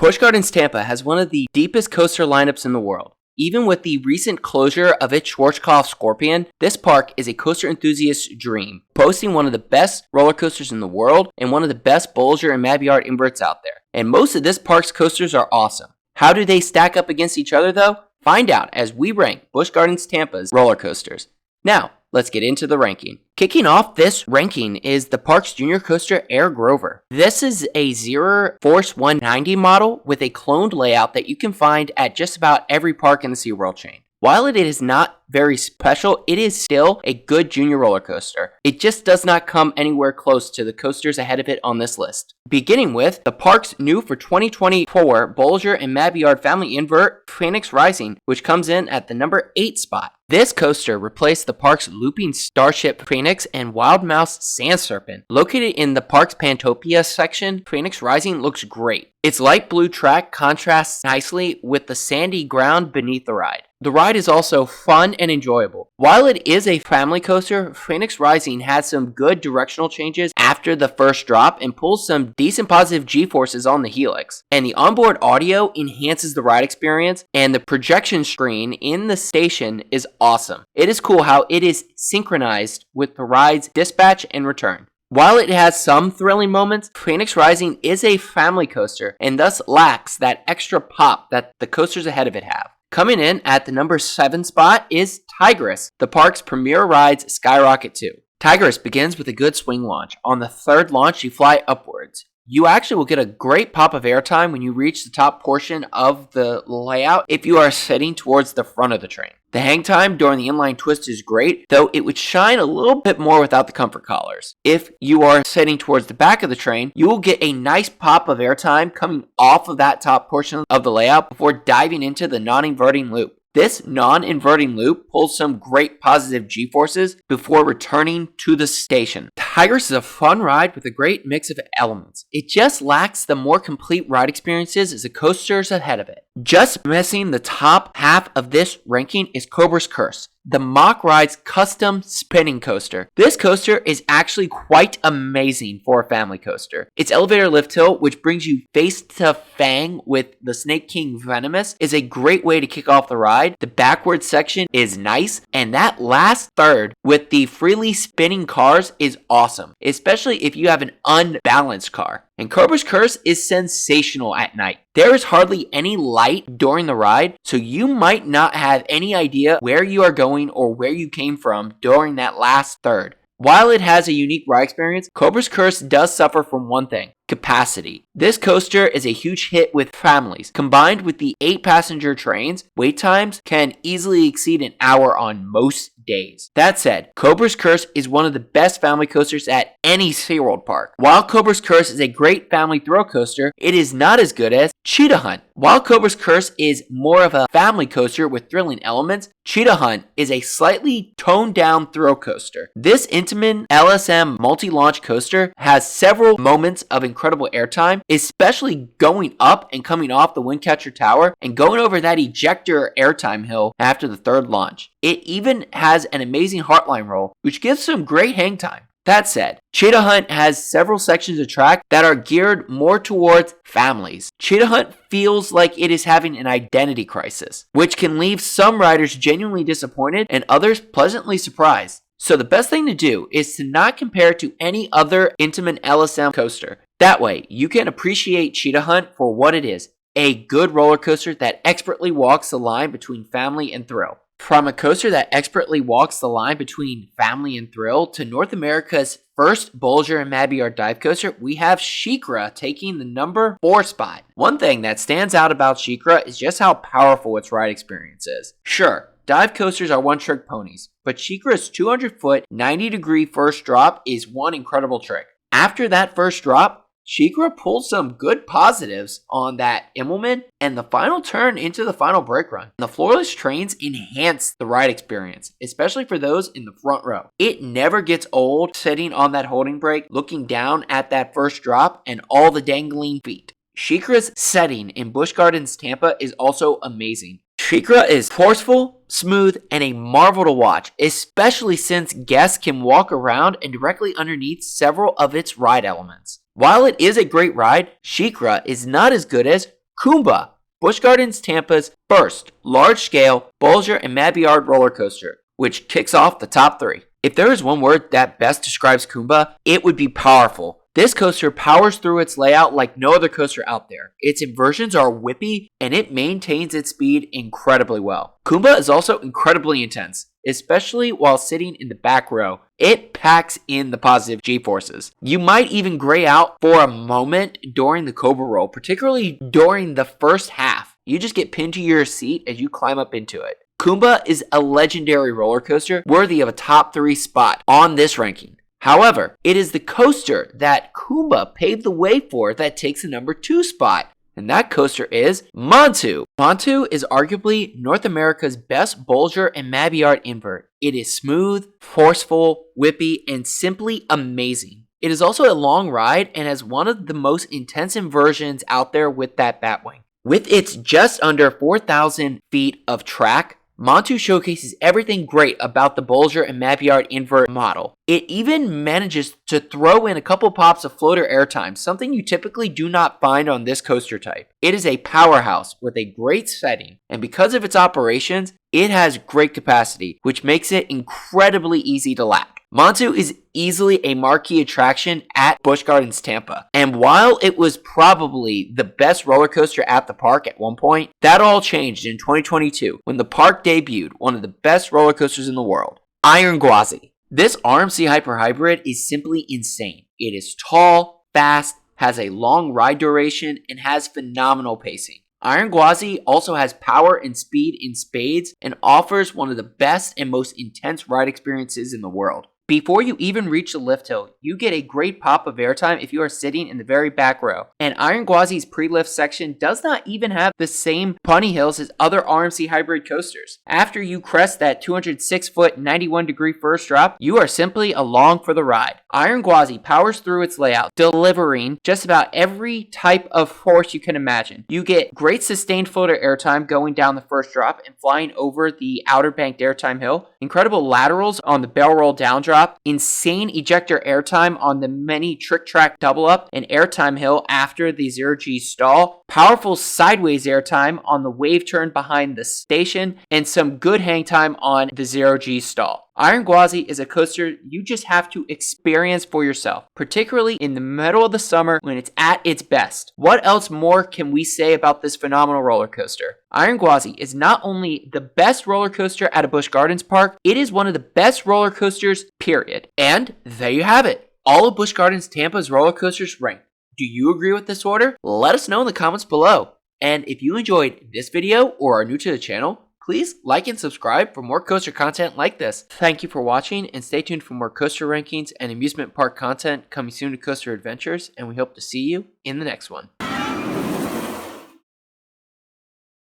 Busch Gardens Tampa has one of the deepest coaster lineups in the world. Even with the recent closure of its Schwarzkopf Scorpion, this park is a coaster enthusiast's dream, boasting one of the best roller coasters in the world and one of the best Bolger and Mabbeyard inverts out there. And most of this park's coasters are awesome. How do they stack up against each other though? Find out as we rank Busch Gardens Tampa's roller coasters. Now, let's get into the ranking. Kicking off this ranking is the park's junior coaster Air Grover. This is a Zero Force 190 model with a cloned layout that you can find at just about every park in the SeaWorld chain. While it is not very special, it is still a good junior roller coaster. It just does not come anywhere close to the coasters ahead of it on this list. Beginning with the park's new for 2024 Bolger and Mabbeyard family invert Phoenix Rising, which comes in at the number 8 spot. This coaster replaced the park's looping Starship Phoenix and Wild Mouse Sand Serpent. Located in the park's Pantopia section, Phoenix Rising looks great. Its light blue track contrasts nicely with the sandy ground beneath the ride. The ride is also fun and enjoyable. While it is a family coaster, Phoenix Rising has some good directional changes after the first drop and pulls some decent positive G-forces on the helix. And the onboard audio enhances the ride experience, and the projection screen in the station is awesome. It is cool how it is synchronized with the ride's dispatch and return. While it has some thrilling moments, Phoenix Rising is a family coaster and thus lacks that extra pop that the coasters ahead of it have. Coming in at the number 7 spot is Tigris, the park's premier ride's Skyrocket 2. Tigris begins with a good swing launch. On the third launch, you fly upwards. You actually will get a great pop of airtime when you reach the top portion of the layout if you are sitting towards the front of the train. The hang time during the inline twist is great, though it would shine a little bit more without the comfort collars. If you are sitting towards the back of the train, you will get a nice pop of airtime coming off of that top portion of the layout before diving into the non-inverting loop. This non-inverting loop pulls some great positive G-forces before returning to the station. Tigris is a fun ride with a great mix of elements. It just lacks the more complete ride experiences as the coasters ahead of it. Just missing the top half of this ranking is Cobra's Curse, the Mock Ride's custom spinning coaster. This coaster is actually quite amazing for a family coaster. Its elevator lift hill, which brings you face to fang with the Snake King Venomous, is a great way to kick off the ride. The backward section is nice, and that last third with the freely spinning cars is awesome, especially if you have an unbalanced car. And Cobra's Curse is sensational at night. There is hardly any light during the ride, so you might not have any idea where you are going or where you came from during that last third. While it has a unique ride experience, Cobra's Curse does suffer from one thing: capacity. This coaster is a huge hit with families. Combined with the 8-passenger trains, wait times can easily exceed an hour on most days. That said, Cobra's Curse is one of the best family coasters at any SeaWorld park. While Cobra's Curse is a great family thrill coaster, it is not as good as Cheetah Hunt. While Cobra's Curse is more of a family coaster with thrilling elements, Cheetah Hunt is a slightly toned down thrill coaster. This Intamin LSM multi-launch coaster has several moments of incredible airtime, especially going up and coming off the Windcatcher Tower and going over that ejector airtime hill after the third launch. It even has an amazing Heartline roll, which gives some great hang time. That said, Cheetah Hunt has several sections of track that are geared more towards families. Cheetah Hunt feels like it is having an identity crisis, which can leave some riders genuinely disappointed and others pleasantly surprised. So the best thing to do is to not compare it to any other Intamin LSM coaster. That way, you can appreciate Cheetah Hunt for what it is: a good roller coaster that expertly walks the line between family and thrill. From a coaster that expertly walks the line between family and thrill to North America's first Bolger and Mabbeyard dive coaster, we have SheiKra taking the number 4 spot. One thing that stands out about SheiKra is just how powerful its ride experience is. Sure, dive coasters are one-trick ponies, but SheiKra's 200-foot, 90-degree first drop is one incredible trick. After that first drop, SheiKra pulled some good positives on that Immelman and the final turn into the final brake run. The floorless trains enhance the ride experience, especially for those in the front row. It never gets old sitting on that holding brake, looking down at that first drop and all the dangling feet. SheiKra's setting in Busch Gardens Tampa is also amazing. SheiKra is forceful, smooth, and a marvel to watch, especially since guests can walk around and directly underneath several of its ride elements. While it is a great ride, SheiKra is not as good as Kumba, Busch Gardens Tampa's first large-scale Bulger and Mabillard roller coaster, which kicks off the top 3. If there is one word that best describes Kumba, it would be powerful. This coaster powers through its layout like no other coaster out there. Its inversions are whippy and it maintains its speed incredibly well. Kumba is also incredibly intense, especially while sitting in the back row. It packs in the positive G-forces. You might even gray out for a moment during the Cobra roll, particularly during the first half. You just get pinned to your seat as you climb up into it. Kumba is a legendary roller coaster worthy of a top 3 spot on this ranking. However, it is the coaster that Kumba paved the way for that takes the number 2 spot. And that coaster is Montu. Montu is arguably North America's best Bulger and Mabillard invert. It is smooth, forceful, whippy, and simply amazing. It is also a long ride and has one of the most intense inversions out there with that Batwing. With its just under 4,000 feet of track, Montu showcases everything great about the Bulger and Mabillard invert model. It even manages to throw in a couple pops of floater airtime, something you typically do not find on this coaster type. It is a powerhouse with a great setting, and because of its operations, it has great capacity, which makes it incredibly easy to lack. Montu is easily a marquee attraction at Busch Gardens Tampa, and while it was probably the best roller coaster at the park at one point, that all changed in 2022 when the park debuted one of the best roller coasters in the world, Iron Gwazi. This RMC Hyper Hybrid is simply insane. It is tall, fast, has a long ride duration, and has phenomenal pacing. Iron Gwazi also has power and speed in spades and offers one of the best and most intense ride experiences in the world. Before you even reach the lift hill, you get a great pop of airtime if you are sitting in the very back row. And Iron Gwazi's pre-lift section does not even have the same punny hills as other RMC hybrid coasters. After you crest that 206-foot, 91-degree first drop, you are simply along for the ride. Iron Gwazi powers through its layout, delivering just about every type of force you can imagine. You get great sustained floater airtime going down the first drop and flying over the Outer Banked airtime hill, incredible laterals on the bell roll down drop, insane ejector airtime on the many trick track double up and airtime hill after the 0G stall, powerful sideways airtime on the wave turn behind the station, and some good hang time on the 0G stall. Iron Gwazi is a coaster you just have to experience for yourself, particularly in the middle of the summer when it's at its best. What else more can we say about this phenomenal roller coaster? Iron Gwazi is not only the best roller coaster at a Busch Gardens park, it is one of the best roller coasters, period. And there you have it. All of Busch Gardens Tampa's roller coasters ranked. Do you agree with this order? Let us know in the comments below. And if you enjoyed this video or are new to the channel, please like and subscribe for more coaster content like this. Thank you for watching and stay tuned for more coaster rankings and amusement park content coming soon to Coaster Adventures, and we hope to see you in the next one.